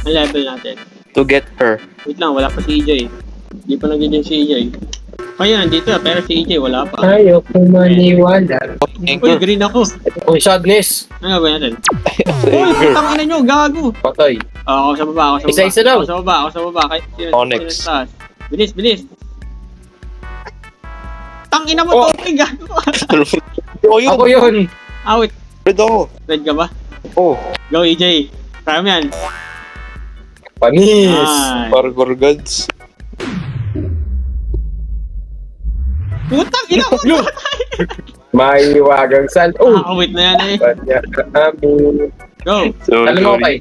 Ang level natin. To get her. Wait lang, wala pa si EJ. Hindi pa nag-join si EJ. Kaya nandito pero si EJ wala pa. Ayaw ko maniwala. Uy, Anchor. green ako. Uy, sadness. Ano gagawin natin? Uy, putang ina nyo, gago. Patay. Ako sa baba, ako sa baba. Isa-isa lang. Ako sa baba, ako sa baba. Kahit sino, Onyx. sino sa taas. Bilis, bilis. Tang ina mo, Oh. Totoy, gago. Oh, yun. Ako yun. Awit. Red ako. Red ka ba? Oh. Go, EJ. Kaya mo yan. Panis. Nice. Parkour gods. Putang ina mo. Blue. May wagang sal. Oh. Awit na yan eh. Kanya kami. Go. So, Alam mo, Tay.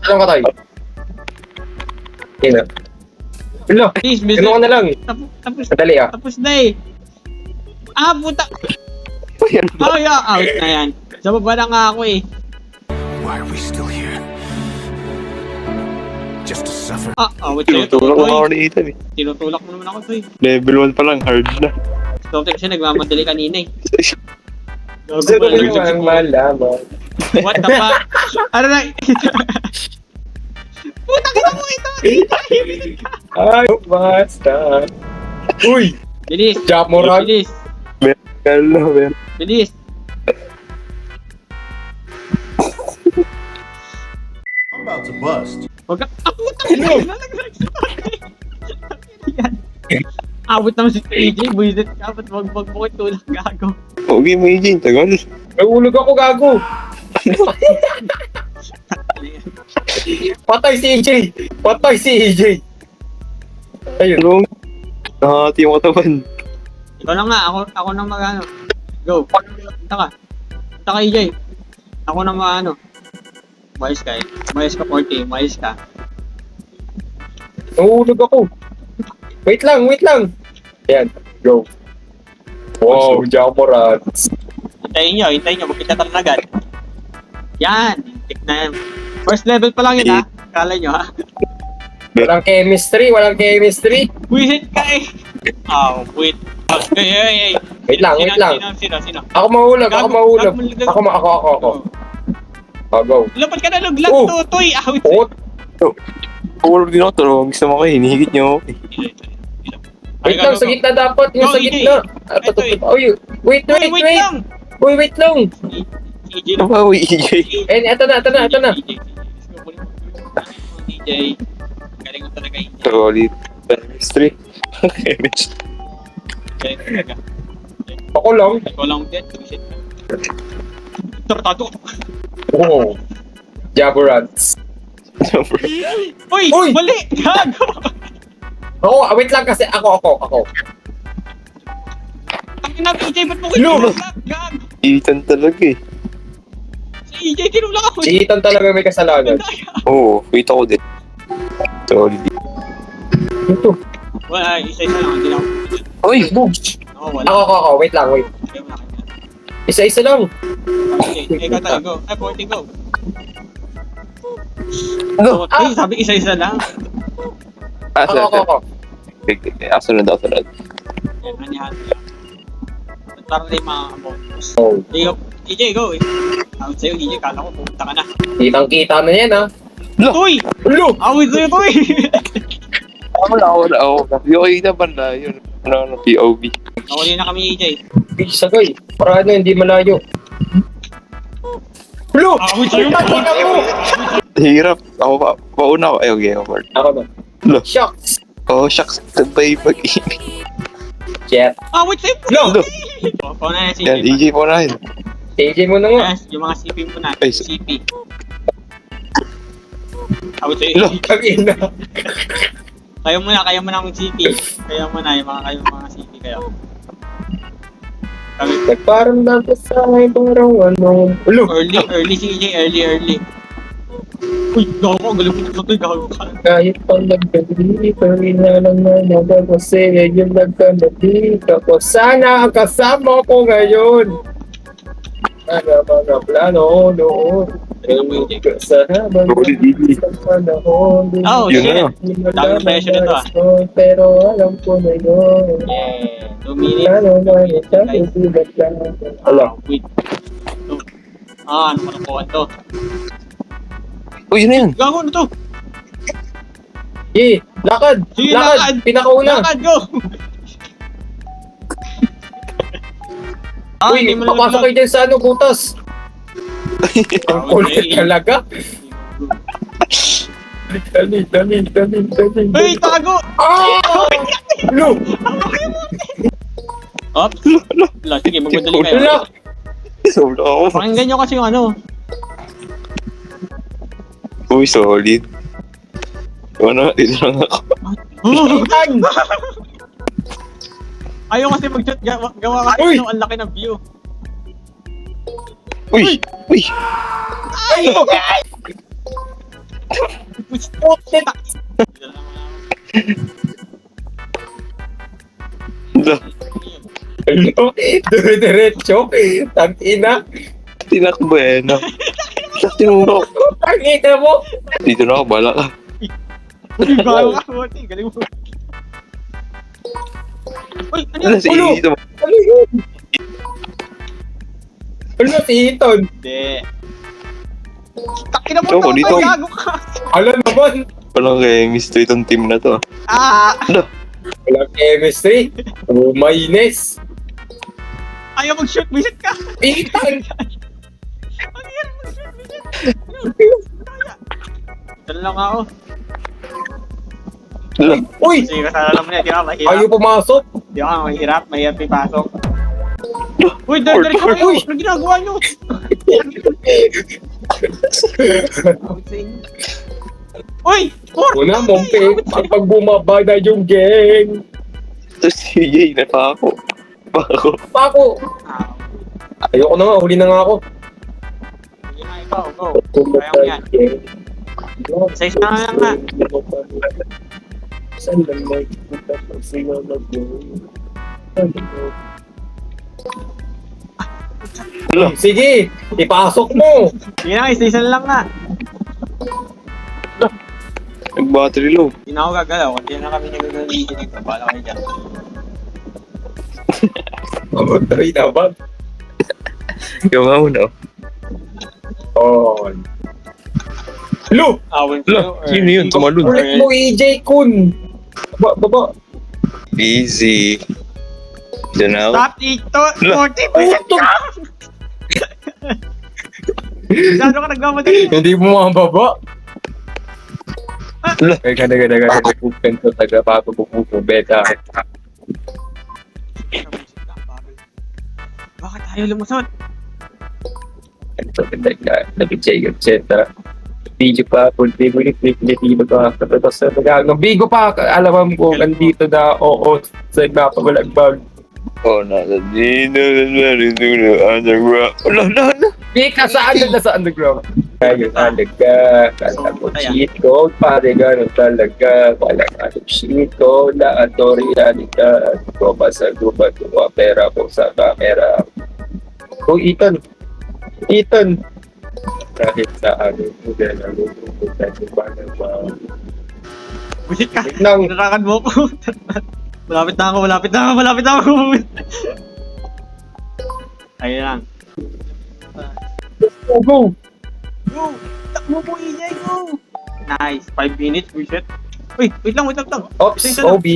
Alam ko, Tay. Ina. Hello. Please, bilis. Ano ko na lang. Tapos, Madali ah. tapos na eh. Puta. Yan ba? Oh, yeah. Out na yan. Sa baba na nga ako eh. Why are we still here? Just to suffer? Awit sa'yo, Tinutulak mo ako Totoy. ni Ethan eh. Tinutulak mo naman ako, Toy. Level 1 pa lang, hard na. Totoy kasi nagmamadali kanina eh. Gago Gusto ko pala, lang nag-jump malaman. What the fuck? Ano na? Putang ina mo ito! Ay, basta. Uy! Bilis! Jamorag. Bilis! Hello, man. Bilis! I'm about to bust. Huwag ka... Putang ina! Nalaglag sa akin! Yan. Abot naman si AJ, buisit ka, ba't wag mo tulak gago? Okay, may Jane, tagal. Nahulog ako, gago. Patay si EJ. Patay si EJ. Ayun. Tulong. Nakahati yung katawan. Ikaw na nga, ako na mag-ano. Go! Punta ka. Punta ka AJ. Ako na mag-ano. Mayos ka eh. Mayos ka 40, mayos ka. Nahulog ako. Wait lang. Ayan, go. Wow, Jamorag. Hintayin nyo, huwag kita talagan. Yan! Tik na yan. First level pa lang yun ha. Kala nyo ha. Walang chemistry. Buisit ka eh! Wait. Hey. Wait lang. Sino? Ako mahulog. Gago, Ako. Go. Lapad ka na luglag, Oh. Totoy! Awit Oh, Puro din ako, tulong. Gusto mo ko, hinihigit niyo ako. wait lang, sa gitna dapat. Yung Go, sa EJ. gitna. Ito eh. Uy, wait. lang! Uy, wait lang. EJ Ano ba, uy, EJ? Eh, eto na. EJ. Galing mo talaga, EJ. Solid. Chemistry. Chemistry. Galing mo talaga. Ako lang. Ikaw lang din, buisit ka. Tartado! Oo. Jamorants. Uy! Uy! Mali! Gago! Wait lang kasi ako. Ang ina, EJ, ba't mo Lo! kinulak? Gago! Ethan talaga eh. Si EJ, kinulak ako! Si Ethan talaga may kasalanan. Oo, wait ako din. Solid. Ito. Wala, isa-isa lang, hindi na ako. Uy! Oo, wala. Ako. Wait lang. Ayaw mo na kanya. Isa-isa lang. Okay, ikaw tayo, go. Ay, 40, go. Go! Ay, sabi isa-isa lang. Ako. Sunod. Yan, anihan lang. Parang rin mga bonus. Oh. EJ, go. Out sa'yo, EJ, kala ko pumunta ka na. Kitang-kita na yan, ha. Uy! Ulo! Awit sa'yo, Uy! Wala ako. Yung kita ba na yun? Ano, POV. Nakuli na kami, EJ. Sagay. Para hindi malayo. Ulo! Awit sa'yo, Kita mo! Hirap. Ako pa. Pauna ako. Ay, okay. Ako. Ako na. Lo. Shucks. Oh, shucks. Sabay mag-ibig. Jet. Awit sa'yo, Lo! Pauna na si Yan, EJ po na yun. AJ mo na nga. Yes, yung mga CP mo na. Ay, CP. Awit sa'yo, Lo. EJ. Kagina. Kayo muna ang CP. Kayo muna, yung mga CP kayo. Kami, Nagparamdam ko sa akin parang ano. Ulo! early si EJ, early. Uy, gago ko, galing mo ito, gago ka. Kahit pang nagkabili, pero lang na naman kasi yung nagkabili. Tapos sana ang kasama ko ngayon. Ano mga plano noon. Sa habang sa panahon. Oh, Yun shit. na. Dami pressure nito, ah. Pero alam ko na yun. Yeah, 2 minutes. Ano na yun, sabi sigat lang. Ala. Wait. Ano kalokohan to? Uy, yun na yan. Gago na to. Lakad! Sige, Lakad! lakad. Pinakauna! Lakad, go! Uy, hindi mo papasok kayo dyan sa ano, butas! Ang kulit talaga! Dali! Hey, tago! Ah! Lo! Up. Wala, sige, magmadali kayo. Wala! Sobra ako. Pakinggan nyo kasi yung ano. Uy, solid. Ano, dito lang ako. Itan! Ayaw kasi mag-shoot. Gawa kasi Uy! ang laki ng view. Uy! Uy! Ay! Putit! Hala, Ano? Dire-diretso? Tangina? tinakbo eh, no? Tinuro. Tangina mo? Dito na ako, bala ka. Uy, bago ka. Buti, galing mo. Uy, ano Ano yun? si Ulo! dito? Ano yun? Ano si Eton? Hindi. Takin na mo Choco, to, dito. gago ka. Alam naman, Walang chemistry itong team na to. Ah! Ano? walang chemistry. Umaynes. Ayaw mag-shoot, visit ka. Eton! Ang hirap mag-shoot, visit. Dala lang ako. Hala, Uy! Sige, kasala lang mo na, di ba? Mahirap. Ayaw pumasok. Di ba? Mahirap ipasok. Uy, dali ka kayo! Uy! Ano ginagawa nyo? Uy! Una, Mompe, pag bumaba na yung gang. ito si Jay, na pa ako. Pa ako. Pako! Ayoko na nga, huli na nga ako. Sige na, ikaw, go. Kaya mo yan. Isa-isa na lang nga. Saan lang may kita pag sila Hala, Sige, ipasok mo. Sige na, isa-isa na lang nga. nag-battery low. Hindi na ako gagalaw. Hindi na kami nagagalaw dito. Bala kayo dyan. Mamatay na ba? Yung nga muna. On. Lu! Awin Hala, sino yun? Tumalun. Ulit mo, EJ Kun. Baba. Easy. Diyan na ako. Stop ito! Hala. 40 visit ka! Masyado ka nagmamadali. Hindi mo mababa. Hala, Teka. Nagpupuntan ko taga papapupupo beta. Bakit ayaw lumusot? Nag-check, etc. Video pa, kunti mo yung pa. Tapos ng bigo pa, alam mo kung andito na, oo, sa napabalagbag. oh, nasa dito, underground. Hala. Bika, saan na sa underground? Ayun, talaga. Kala ko cheat code, pare gano'n talaga. Wala ka ng cheat code, laatory, ka. Ito ba sa gubat, pera ko sa camera. Oh, Ethan. Kahit sa ano, hindi na lumututan yung banang Visit ka! Wait lang. Narakan mo ko. Malapit na ako. Ayun lang. Go! Go! Takbo mo, EJ, go! Nice. 5 minutes, visit. Uy, wait lang. Oops, OB.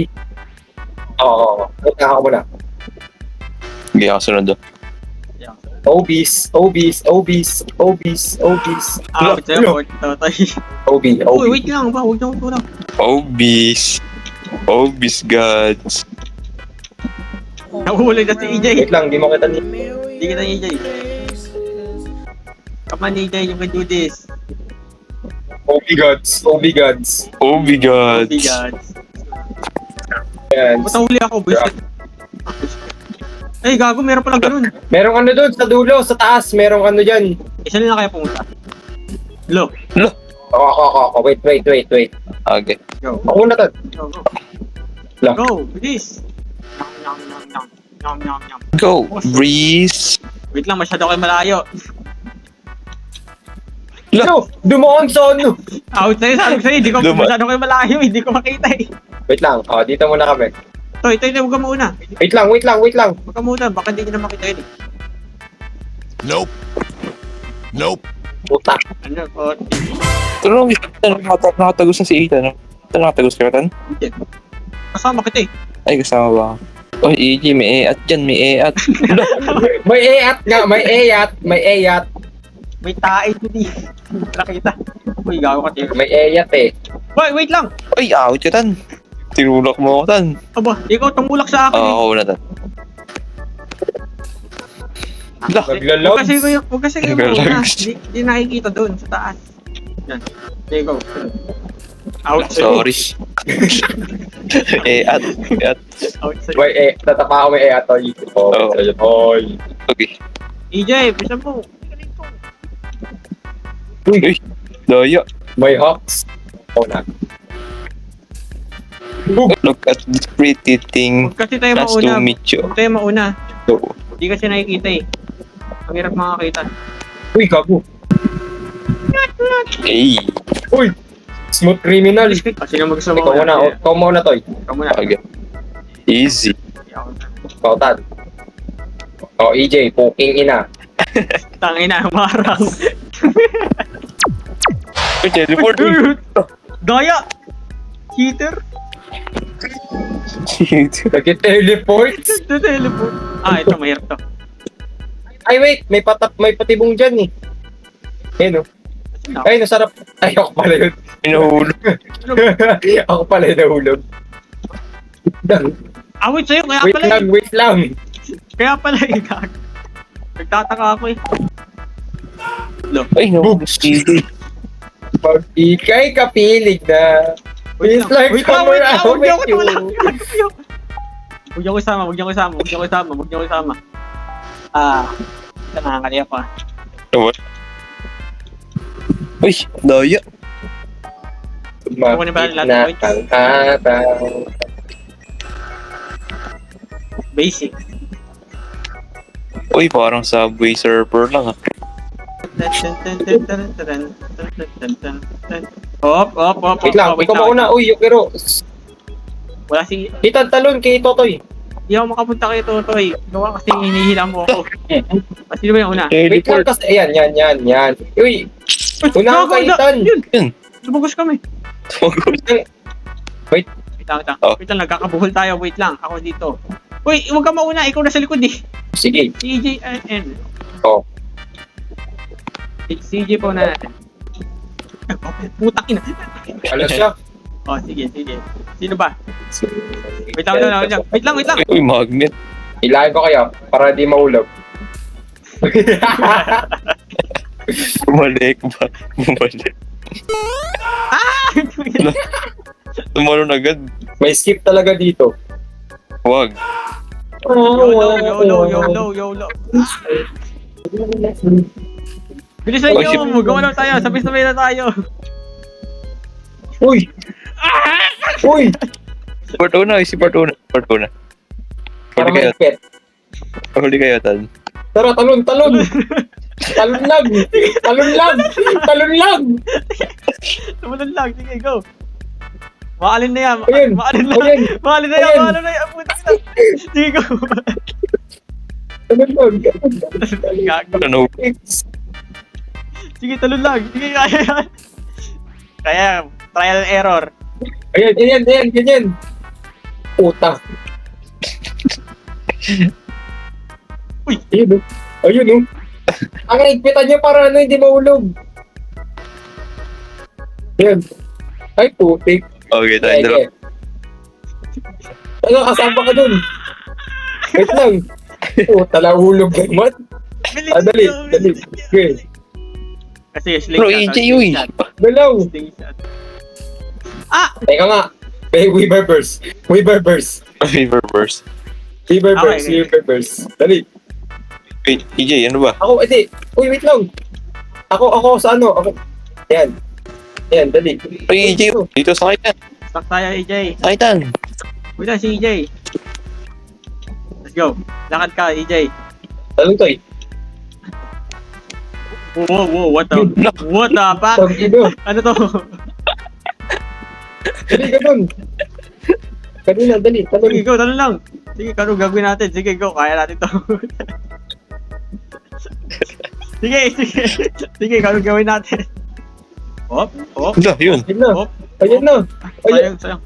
Oo, wait na ako muna. Hindi ako sunod doon. Obis. Ah, wait lang. OB. Uy, wait lang ba? Huwag lang. Obis gods. Nahuli na si EJ. Wait lang, di mo kita ni... Hindi kita ni EJ. Come on, EJ, you can do this. OB gods. Obi gods. Oh my God. Yan. Ba't nahuli ako, visit? Ay, gago, meron pala ganun. Merong ano doon, sa dulo, sa taas, merong ano dyan. Isa na lang kaya pumunta. Lo, Ako, wait. Okay. go. Ako muna to. Go. Lang. Go, bilis. Nyam. Go, breeze. Wait lang, masyado kayo malayo. No, dumaan sa ano. Outside, sabi ko sa'yo, hindi ko masyado kayo malayo, hindi ko makita eh. Wait lang, dito muna kami. Ito, huwag ka muna. Wait lang. Huwag ka muna, baka hindi nyo na makita yun eh. Nope. Utak. Ano, 40. Pero nakatagos na si Ethan. Nakatagos ka, Ethan? Hindi. Kasama kita eh. Ay, kasama ba? Oh, EJ, may e-at dyan, may e-at. May eyat nga, may eyat. May eyat. May tae ko di. Nakita. Uy, gago ka tayo. May eyat eh. Wait lang. Ay, out ka, Tan. Tinulak mo ako, Tan. Aba, ikaw tumulak sa akin Oo, eh. ako na, Tan. Lah, Huwag kasi kayo mauna. Naglalags. Di nakikita doon sa taas. Yan. There you go. Outside. sorry. E-at, e-at. Outside. May eh, tatapa ako may eyat. Oy. Oo. Oy. Okay. EJ, bisa mo. Uy, daya. May hawks. Oh na. Look at this pretty thing. Huwag kasi tayo Nice mauna. to meet you. Huwag tayo mauna. So, Di kasi nakikita eh. Ang hirap makakita. Uy, gago. hey. Uy. Smooth criminal. Sino mag-gusto mo? Ikaw muna. Ikaw muna, Toy. Ikaw muna. Okay. Easy. Ikaw, Tad. Oh, EJ, poking ina. Tangina, marang. Uy, teleport. Daya! Cheater! Nag-teleport. Nag-teleport. Ah, ito, mahirap to. Ay, wait. May patibong dyan eh. Ayun, oh. Ay, nasarap. Ay, ako pala yun. Pinahulog. Ako pala yung nahulog. Ah, wait sa'yo, kaya Wait pala lang, wait lang. Kaya pala gag. Nagtataka ako eh. Ay, no. Easy. Pag ikay kapilig na. Please like, come around with you. Huwag niyo ko isama, huwag niyo ko isama, huwag niyo ko isama, huwag niyo ko isama. Ah, ito nakakaliya ko ah. What? Uy, daya. Mapit na ang hatang. Basic. Uy, parang Subway Surfer lang, ah. Hop. Wait lang, ikaw mauna. Uy, Yukiro. Wala si... Kita talon kay Totoy. Hindi ako makapunta kay Totoy. Gawa kasi hinihila mo ako. Sino ba yung una? Wait lang kasi, ayan, yan. Uy, una ka kay Ethan. Yun! Lumagos kami. Wait lang. Oh. Wait lang, nagkakabuhol tayo. Wait lang, ako dito. Uy, huwag ka mauna. Ikaw na sa likod eh. Sige. CJN. Oh. CJ po na natin. Putang ina. Alas siya. Oh, sige. Sino ba? Wait lang. Wait lang. Uy, magnet. Ilahin ko kayo para di mahulog. Bumalik ba? Bumalik. Tumalon agad. May skip talaga dito. Wag. YOLO. Bilisan Oh, nyo! shit. Magawa na tayo! Sabay-sabay na tayo! Uy! Uy! Part 1, si Part 1. Huli Para kayo. maigpit. Huli kayo, Tan. Tara, talon! Talon lang! Tumalun lang! Sige, go! Maalin na yan! Ayun. Maalin na yan! Putang ina! Sige, go! Talon lang! Gago. Ano? Sige, talon lang! Sige, kaya yan! Kaya, trial and error. Ayan, ganyan! Puta! Uy! Ayun. Ang naigpitan niya para hindi mahulog. Ayan. Ay, putik. Okay, tayo dalawa. Ano, kasama ka dun? Wait lang. Puta, nahulog naman. Dali. Okay. Kasi sling Bro, shot, EJ, sling uy. shot, Galaw. sling shot. Teka nga. Weaver burst. Fever burst. Okay. Dali. Wait, EJ, ano ba? Ako, edi. Uy, wait lang. Ako sa ano? Ako. Ayan, dali. Uy, EJ, dito sa kaitan. Stuck tayo, EJ. Kaitan. Wait lang, si EJ. Let's go. Lakad ka, EJ. Talong to eh. Whoa, what the fuck? Tangino. Ano to? Dali ka dun. Kanina, dali. Talong. Sige, go, talon lang. Sige, kano gagawin natin? Sige, go, kaya natin to. Sige, sige. Sige, gawin natin. Hop, hop. Wala, yun. Ayun na. Hop. Ayun na. Ayun. Sayang.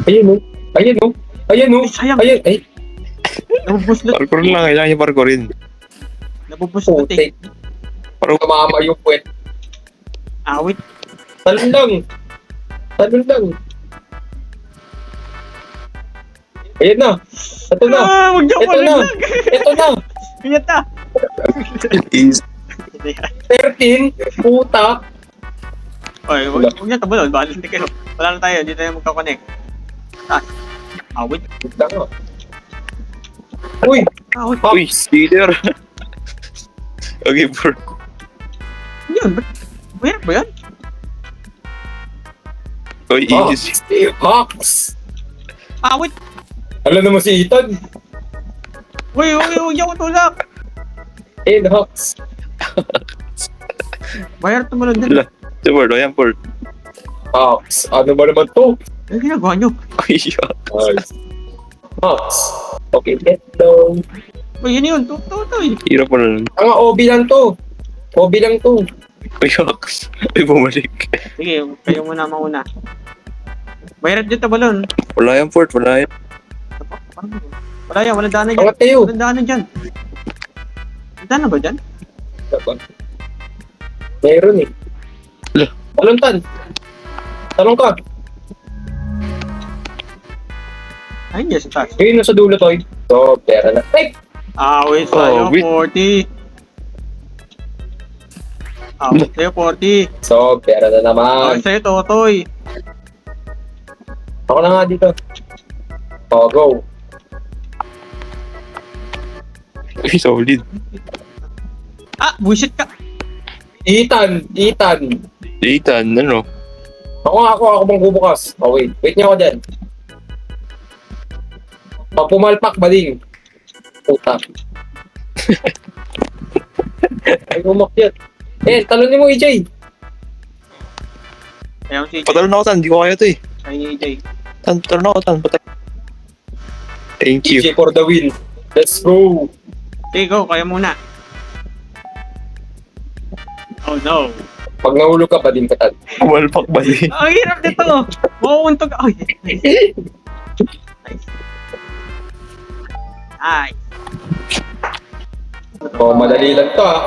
Ayun o. Ayun o. Ayun o. Ay, sayang. Ayun. Ay. Nabubuslot. Parkour lang, kailangan niya parkourin. Nabubuslot eh. Putik. Tumama yung puwet. Awit. Talon lang. Talon lang. Ayun na. Ito na. Ah, huwag niyo Ito na. lang. Ito na. Ingat na. Is, 13. Puta. Oy, huwag niyo tabulon. Baka hindi kayo. Wala na tayo. Hindi tayo magkakonect. Ah, awit. Lang o. Uy. Awit. Pops. uy, speeder. Okay, bro. Yun, mahirap ba yan? Uy, easy. Hawks. Awit. Alam naman si Ethan. Uy, huwag niyo ako tulak. Hawks. Mahirap tumalon din. Wala. Sa board, ayan board. Hawks. Ano ba naman to? Ano ginagawa niyo? Uy, Nice. Hawks. Okay, get down. Uy, yun. Tutoy. hirap mo na. Ang OB lang to. OB lang to. Uy, Hawks. Uy, bumalik. Sige, kayo muna mauna. Mahirap dyan tabalon. Wala yan, Fort. Wala yan. Wala yan, walang daanan dyan. Angat kayo. Walang daanan dyan. May daanan ba dyan? Meron eh. Ala. Talon tan. Talon ka. Ayun dyan sa taas. Ayun nasa dulo to. So, pera na. Ay! Awit sa'yo, wait. 40. Awit sa'yo, 40. So, pera na Awit naman. sa'yo, Totoy. Ako na nga dito. Oh, go. Uy, solid. Ah, bullshit ka. Ethan. Ethan, ano? Ako bang bubukas. Oh, wait. Wait niyo ako dyan. Oh, pumalpak ba din? Puta. Ay, umakyat. Talon mo, EJ. Ayaw si AJ. Patalon ako, Tan. Hindi ko kaya to eh. Ayaw ni AJ. Tan, patalon ako, Tan. Thank you. EJ for the win. Let's go. Sige, go. Kaya muna. Oh, no. Pag nahulog ka pa din ka. Kumalpak ba din? Ang hirap nito. Mauuntog. Ay, nice. Nice. Oh, madali lang to ah.